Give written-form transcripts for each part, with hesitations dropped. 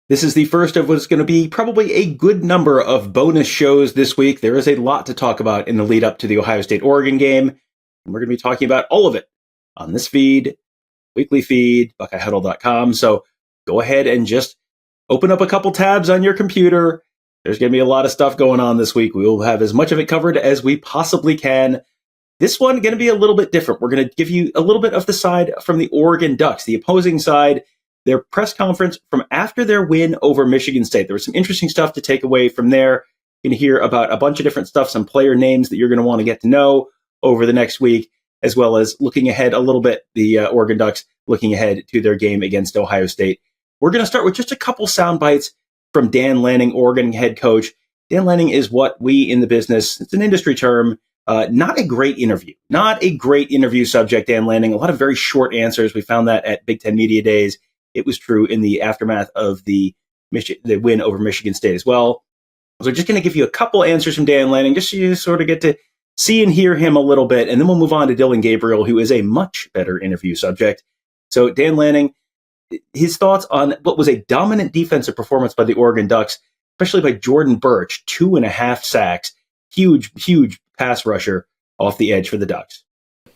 This is the first of what's going to be probably a good number of bonus shows this week. There is a lot to talk about in the lead up to the Ohio State-Oregon game. And we're going to be talking about all of it on this feed, weekly feed, BuckeyeHuddle.com. So go ahead and just open up a couple tabs on your computer. There's going to be a lot of stuff going on this week. We will have as much of it covered as we possibly can. This one going to be a little bit different. We're going to give you a little bit of the side from the Oregon Ducks, the opposing side, their press conference from after their win over Michigan State. There was some interesting stuff to take away from there. You're going to hear about a bunch of different stuff, some player names that you're going to want to get to know over the next week, as well as looking ahead a little bit, the Oregon Ducks looking ahead to their game against Ohio State. We're going to start with just a couple sound bites from Dan Lanning, Oregon head coach. Dan Lanning is what we in the business, it's an industry term, not a great interview subject, Dan Lanning. A lot of very short answers. We found that at Big Ten Media Days. It was true in the aftermath of the win over Michigan State as well. So just going to give you a couple answers from Dan Lanning, just so you sort of get to see and hear him a little bit. And then we'll move on to Dillon Gabriel, who is a much better interview subject. So Dan Lanning, his thoughts on what was a dominant defensive performance by the Oregon Ducks, especially by Jordan Birch, 2.5 sacks, huge pass rusher off the edge for the Ducks.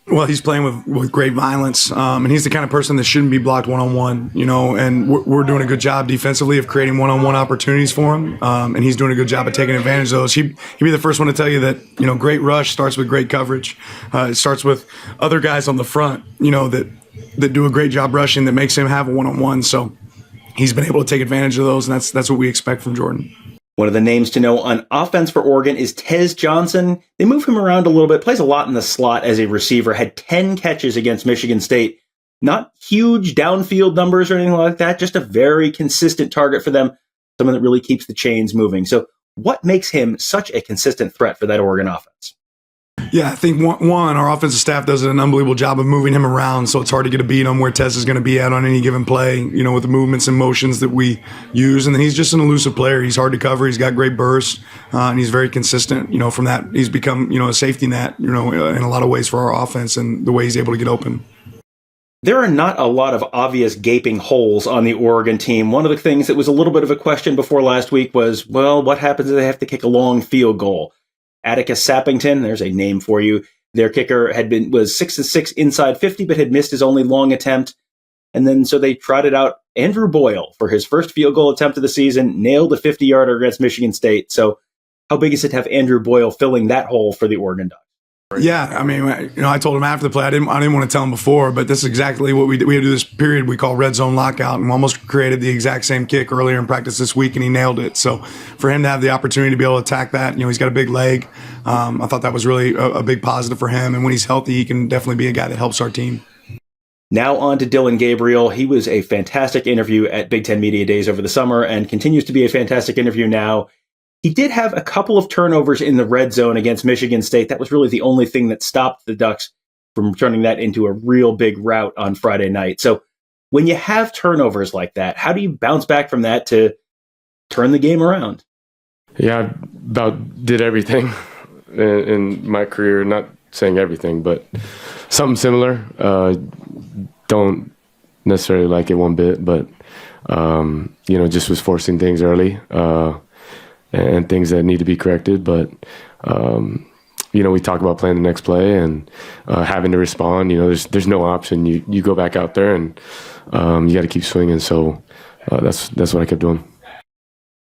Well, he's playing with great violence, and he's the kind of person that shouldn't be blocked one-on-one, and we're doing a good job defensively of creating one-on-one opportunities for him, and he's doing a good job of taking advantage of those. He'd be the first one to tell you that, great rush starts with great coverage. It starts with other guys on the front, that do a great job rushing that makes him have a one-on-one. So he's been able to take advantage of those, and that's what we expect from Jordan. One of the names to know on offense for Oregon is Tez Johnson. They move him around a little bit, plays a lot in the slot as a receiver, had 10 catches against Michigan State. Not huge downfield numbers or anything like that, just a very consistent target for them, someone that really keeps the chains moving. So what makes him such a consistent threat for that Oregon offense? Yeah, I think one, our offensive staff does an unbelievable job of moving him around, so it's hard to get a beat on where Tez is going to be at on any given play, with the movements and motions that we use. And then he's just an elusive player. He's hard to cover. He's got great bursts, and he's very consistent. From that, he's become, a safety net, in a lot of ways for our offense and the way he's able to get open. There are not a lot of obvious gaping holes on the Oregon team. One of the things that was a little bit of a question before last week was, well, what happens if they have to kick a long field goal? Atticus Sappington, there's a name for you. Their kicker was 6-6 inside 50, but had missed his only long attempt. And then so they trotted out Andrew Boyle for his first field goal attempt of the season, nailed a 50-yarder against Michigan State. So how big is it to have Andrew Boyle filling that hole for the Oregon Ducks? Yeah, I told him after the play. I didn't want to tell him before, but this is exactly what we do. We do this period we call red zone lockout, and we almost created the exact same kick earlier in practice this week, and he nailed it. So for him to have the opportunity to be able to attack that, he's got a big leg. I thought that was really a big positive for him, and when he's healthy, he can definitely be a guy that helps our team. Now on to Dillon Gabriel. He was a fantastic interview at Big Ten Media Days over the summer and continues to be a fantastic interview now. He did have a couple of turnovers in the red zone against Michigan State. That was really the only thing that stopped the Ducks from turning that into a real big rout on Friday night. So when you have turnovers like that, how do you bounce back from that to turn the game around? Yeah, I about did everything in my career, not saying everything, but something similar. Don't necessarily like it one bit, but, just was forcing things early. And things that need to be corrected. But, we talk about playing the next play and having to respond. There's no option. You go back out there and you got to keep swinging. So that's what I kept doing.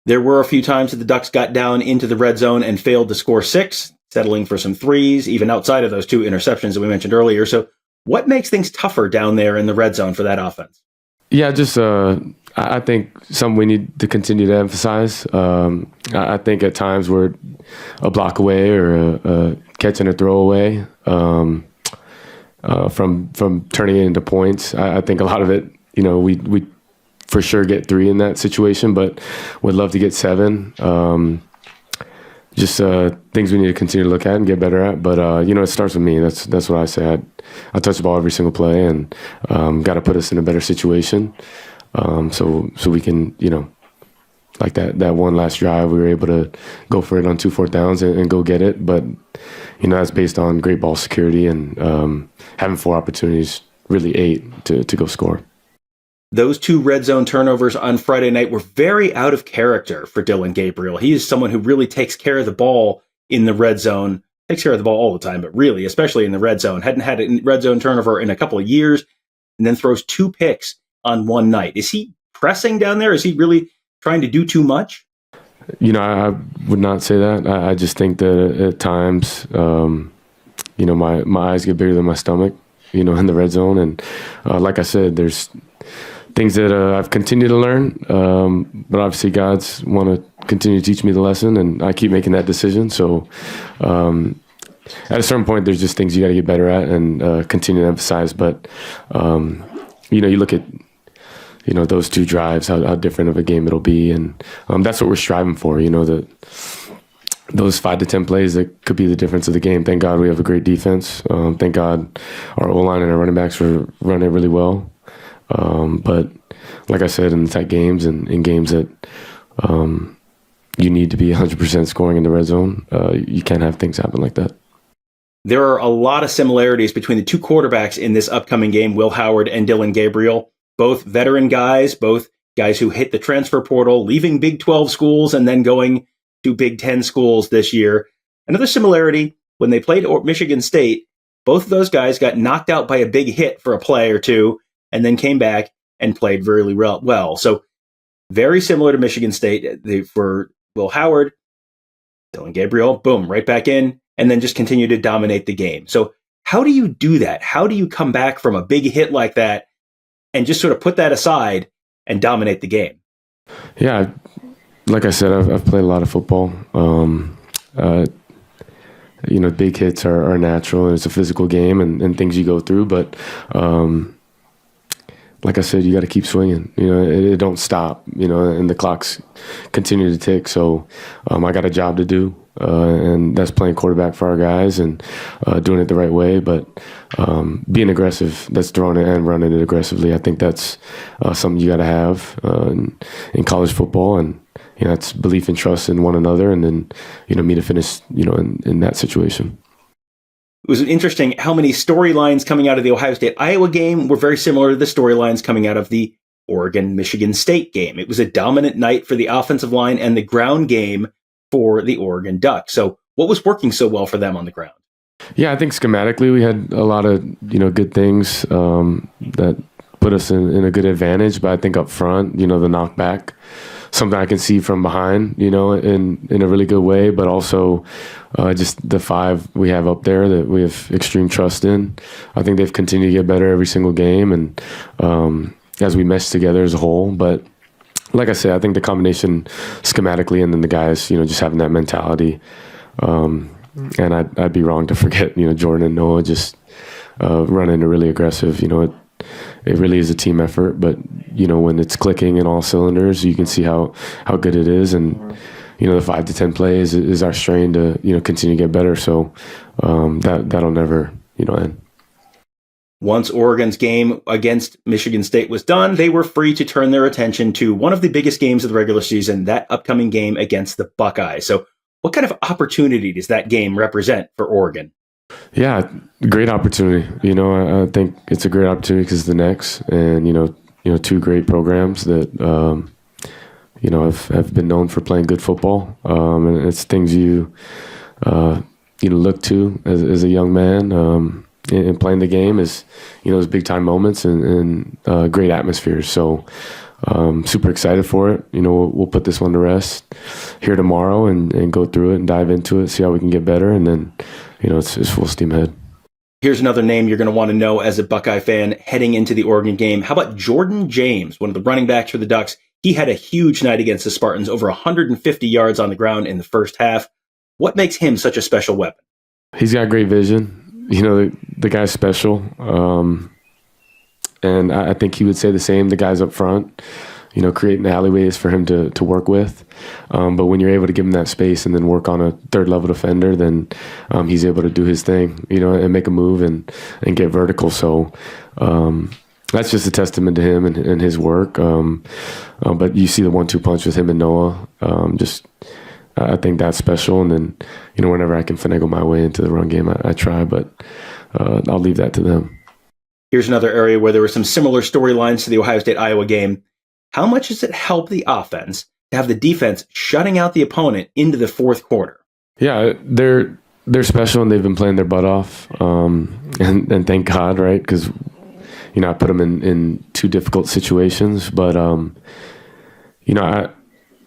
There were a few times that the Ducks got down into the red zone and failed to score 6, settling for some 3s, even outside of those 2 interceptions that we mentioned earlier. So what makes things tougher down there in the red zone for that offense? Yeah, just I think something we need to continue to emphasize. I think at times we're a block away or a catch and a throw away from turning it into points. I think a lot of it, we for sure get 3 in that situation, but would love to get 7. Just things we need to continue to look at and get better at. But, it starts with me. That's what I say. I touch the ball every single play and got to put us in a better situation so we can, like that one last drive, we were able to go for it on 2 4th downs and go get it. But, that's based on great ball security and having 4 opportunities, really 8, to go score. those 2 red zone turnovers on Friday night were very out of character for Dillon Gabriel. He is someone who really takes care of the ball in the red zone, takes care of the ball all the time, but really, especially in the red zone, hadn't had a red zone turnover in a couple of years, and then throws 2 picks on one night. Is he pressing down there? Is he really trying to do too much? I would not say that. I just think that at times, my eyes get bigger than my stomach, in the red zone. And like I said, there's things that I've continued to learn, but obviously God's want to continue to teach me the lesson, and I keep making that decision. So at a certain point, there's just things you got to get better at and continue to emphasize. But, you look at, those 2 drives, how different of a game it'll be. And that's what we're striving for, those 5 to 10 plays that could be the difference of the game. Thank God we have a great defense. Thank God our O-line and our running backs were running really well. But like I said, in the tight games and in games that you need to be 100% scoring in the red zone, you can't have things happen like that. There are a lot of similarities between the 2 quarterbacks in this upcoming game, Will Howard and Dillon Gabriel. Both veteran guys, both guys who hit the transfer portal, leaving Big 12 schools and then going to Big 10 schools this year. Another similarity, when they played Michigan State, both of those guys got knocked out by a big hit for a play or two and then came back and played really well. So very similar to Michigan State. For Will Howard, Dillon Gabriel, boom, right back in, and then just continue to dominate the game. So how do you do that? How do you come back from a big hit like that and just sort of put that aside and dominate the game? Yeah, like I said, I've played a lot of football. Big hits are natural, and it's a physical game and things you go through. But like I said, you got to keep swinging. It don't stop. And the clocks continue to tick. So I got a job to do, and that's playing quarterback for our guys and doing it the right way. But being aggressive, that's throwing it and running it aggressively. I think that's something you got to have in college football, and it's belief and trust in one another, and then me to finish in that situation. It was interesting how many storylines coming out of the Ohio State-Iowa game were very similar to the storylines coming out of the Oregon-Michigan State game. It was a dominant night for the offensive line and the ground game for the Oregon Ducks. So what was working so well for them on the ground? Yeah, I think schematically we had a lot of good things that put us in a good advantage. But I think up front, the knockback, something I can see from behind, in a really good way, but also just the 5 we have up there that we have extreme trust in. I think they've continued to get better every single game, and as we mesh together as a whole. But like I said, I think the combination schematically and then the guys, just having that mentality. And I'd be wrong to forget, Jordan and Noah just running a really aggressive, it really is a team effort, but when it's clicking in all cylinders, you can see how good it is. And the 5 to 10 plays is our strain to continue to get better. So that'll never end. Once Oregon's game against Michigan State was done, they were free to turn their attention to one of the biggest games of the regular season, that upcoming game against the Buckeyes. So what kind of opportunity does that game represent for Oregon? Yeah, great opportunity. I think it's a great opportunity because it's the next, and 2 great programs that have been known for playing good football, and it's things you look to as a young man in playing the game is those big time moments and great atmospheres. So super excited for it. We'll put this one to rest here tomorrow and go through it and dive into it, see how we can get better, and then it's full steam ahead. Here's another name you're going to want to know as a Buckeye fan heading into the Oregon game. How about Jordan James, one of the running backs for the Ducks? He had a huge night against the Spartans, over 150 yards on the ground in the first half. What makes him such a special weapon? He's got great vision. The guy's special. And I think he would say the same, the guys up front, creating the alleyways for him to work with. But when you're able to give him that space and then work on a third level defender, then he's able to do his thing, and make a move and get vertical. So that's just a testament to him and his work. But you see the 1-2 punch with him and Noah. I think that's special. And then, whenever I can finagle my way into the run game, I try, but I'll leave that to them. Here's another area where there were some similar storylines to the Ohio State-Iowa game. How much does it help the offense to have the defense shutting out the opponent into the fourth quarter? Yeah, they're special and they've been playing their butt off. And thank God, right? Because, I put them in two difficult situations. But,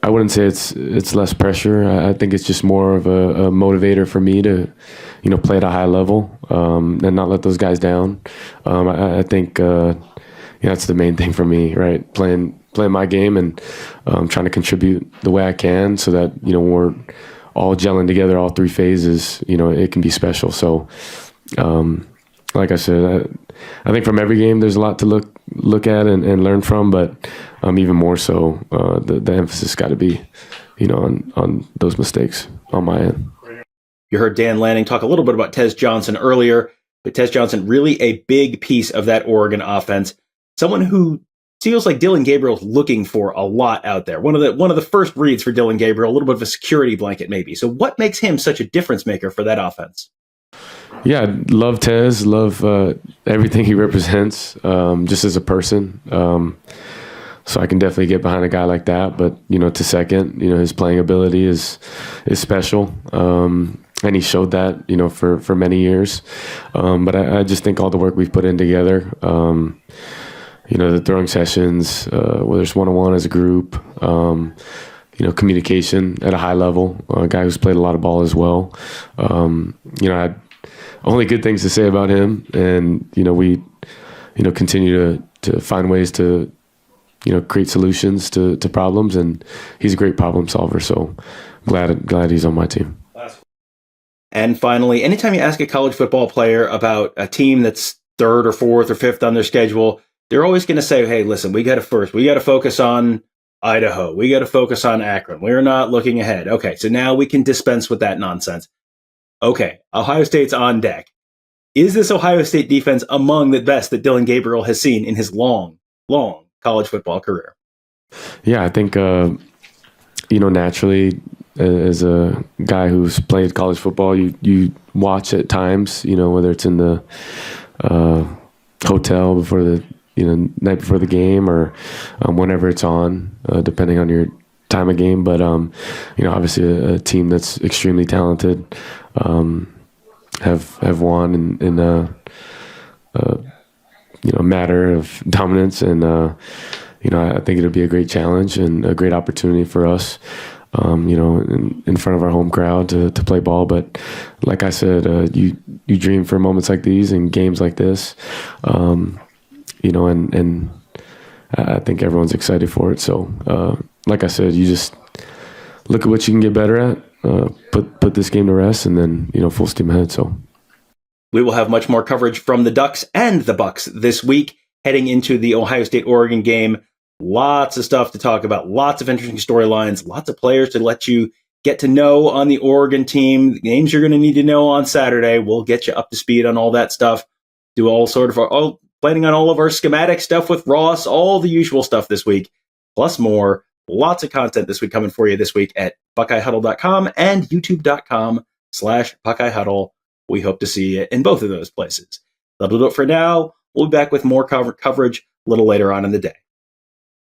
I wouldn't say it's less pressure. I think it's just more of a motivator for me to, play at a high level and not let those guys down. I think that's the main thing for me, right? Playing my game and trying to contribute the way I can so that, when we're all gelling together, all three phases, it can be special. So, like I said, I think from every game there's a lot to look at and learn from, but even more so, the emphasis got to be, on those mistakes on my end. You heard Dan Lanning talk a little bit about Tez Johnson earlier, but Tez Johnson really a big piece of that Oregon offense. Someone who feels like Dillon Gabriel's looking for a lot out there. One of the first reads for Dillon Gabriel, a little bit of a security blanket maybe. So what makes him such a difference maker for that offense? Yeah, love Tez, love everything he represents, just as a person. So I can definitely get behind a guy like that. But, to second, his playing ability is special. And he showed that, for many years. But I just think all the work we've put in together, the throwing sessions, whether it's one-on-one as a group, communication at a high level, a guy who's played a lot of ball as well. I had only good things to say about him. And, we, continue to find ways to, create solutions to problems. And he's a great problem solver. So glad he's on my team. And finally, anytime you ask a college football player about a team that's third or fourth or fifth on their schedule, they're always going to say, hey, listen, we got to focus on Idaho. We got to focus on Akron. We're not looking ahead. Okay, so now we can dispense with that nonsense. Okay, Ohio State's on deck. Is this Ohio State defense among the best that Dillon Gabriel has seen in his long, long college football career? Yeah, I think, naturally, as a guy who's played college football, you watch at times, whether it's in the hotel before the night before the game or whenever it's on, depending on your time of game. But obviously a team that's extremely talented have won in a matter of dominance, and I think it'll be a great challenge and a great opportunity for us. In front of our home crowd to play ball. But like I said, you dream for moments like these and games like this, and I think everyone's excited for it. So, like I said, you just look at what you can get better at, put this game to rest, and then, full steam ahead. So we will have much more coverage from the Ducks and the Bucks this week, heading into the Ohio State-Oregon game. Lots of stuff to talk about, lots of interesting storylines, lots of players to let you get to know on the Oregon team, the games you're going to need to know on Saturday. We'll get you up to speed on all that stuff, do planning on all of our schematic stuff with Ross, all the usual stuff this week, plus more. Lots of content this week coming for you this week at BuckeyeHuddle.com and YouTube.com/BuckeyeHuddle. We hope to see you in both of those places. That'll do it for now. We'll be back with more coverage a little later on in the day.